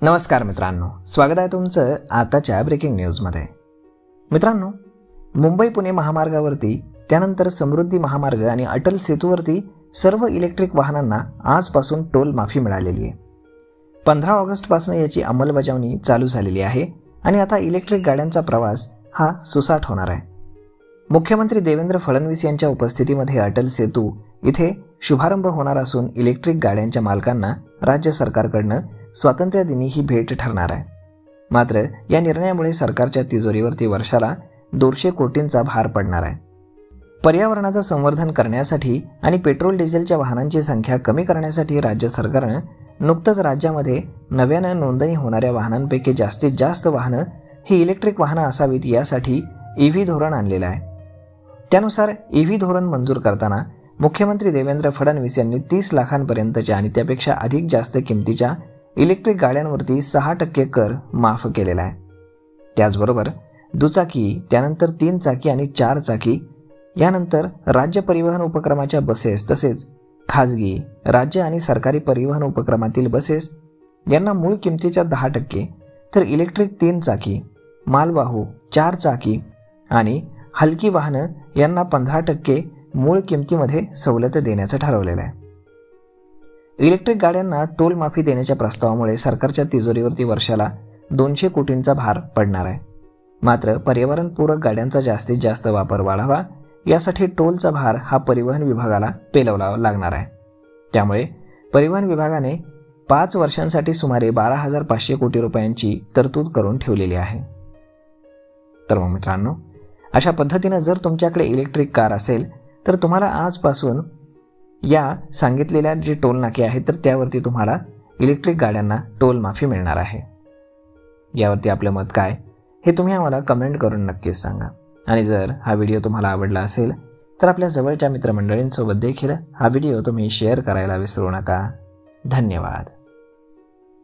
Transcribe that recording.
नमस्कार मित्रांनो, स्वागत आहे तुमचं आताच्या ब्रेकिंग न्यूजमध्ये। मित्रांनो, मुंबई पुणे महामार्गावरती त्यानंतर समृद्धी महामार्ग आणि अटल सेतूवरती सर्व इलेक्ट्रिक वाहनांना आजपासून टोल माफी मिळालेली आहे। 15 ऑगस्टपासून याची अंमलबजावणी चालू झालेली आहे आणि आता इलेक्ट्रिक गाड्यांचा प्रवास हा सुसाट होणार आहे। मुख्यमंत्री देवेंद्र फडणवीस यांच्या उपस्थितीमध्ये अटल सेतू इथे शुभारंभ होणार असून इलेक्ट्रिक गाड्यांच्या मालकांना राज्य सरकारकडून स्वातंत्र्य दिनी ही भेट ठरणार आहे। मात्र या निर्णयामुळे सरकारच्या तिजोरीवरती वर्षाला 200 कोटींचा भार पडणार आहे। पर्यावरणाचं संवर्धन करण्यासाठी आणि पेट्रोल डिझेलच्या वाहनांची संख्या कमी करण्यासाठी राज्य सरकारने नुकतंच राज्यामध्ये नव्यानं नोंदणी होणाऱ्या वाहनांपैकी जास्तीत जास्त वाहनं ही इलेक्ट्रिक वाहनं असावीत यासाठी ईव्ही धोरण आणलेलं आहे। त्यानुसार ईव्ही धोरण मंजूर करताना मुख्यमंत्री देवेंद्र फडणवीस यांनी 30 लाखांपर्यंतच्या आणि त्यापेक्षा अधिक जास्त किमतीच्या इलेक्ट्रिक गाड्यांवरती 6% कर माफ केलेला आहे। त्याचबरोबर दुचाकी, त्यानंतर 3 चाकी आणि 4 चाकी, यानंतर राज्य परिवहन उपक्रमाच्या बसेस तसेच खाजगी, राज्य आणि सरकारी परिवहन उपक्रमातील बसेस यांना मूळ किमतीच्या 10%, तर इलेक्ट्रिक 3 चाकी, मालवाहू 4 चाकी आणि हलकी वाहनं यांना 15% मूळ किमतीमध्ये सवलत देण्याचं ठरवलेलं आहे। इलेक्ट्रिक गाड्यांना टोल माफी देण्याच्या प्रस्तावामुळे सरकारच्या तिजोरीवरती वर्षाला 200 कोटींचा भार पडणार आहे। मात्र पर्यावरणपूरक गाड्यांचा जास्तीत जास्त वापर वाढावा यासाठी टोलचा भार हा परिवहन विभागाला पेलवावा लागणार आहे। त्यामुळे परिवहन विभागाने 5 वर्षांसाठी सुमारे 12,500 कोटी रुपयांची तरतूद करून ठेवलेली आहे। तर मग मित्रांनो, अशा पद्धतीने जर तुमच्याकडे इलेक्ट्रिक कार असेल तर तुम्हाला आजपासून या सांगितलेल्या जे टोल नाके आहेत तर त्यावरती तुम्हाला इलेक्ट्रिक गाड्यांना टोल माफी मिळणार आहे। यावरती आपलं मत काय हे तुम्ही आम्हाला कमेंट करून नक्कीच सांगा। आणि जर हा व्हिडिओ तुम्हाला आवडला असेल तर आपल्या जवळच्या मित्रमंडळींसोबत देखील हा व्हिडिओ तुम्ही शेअर करायला विसरू नका। धन्यवाद।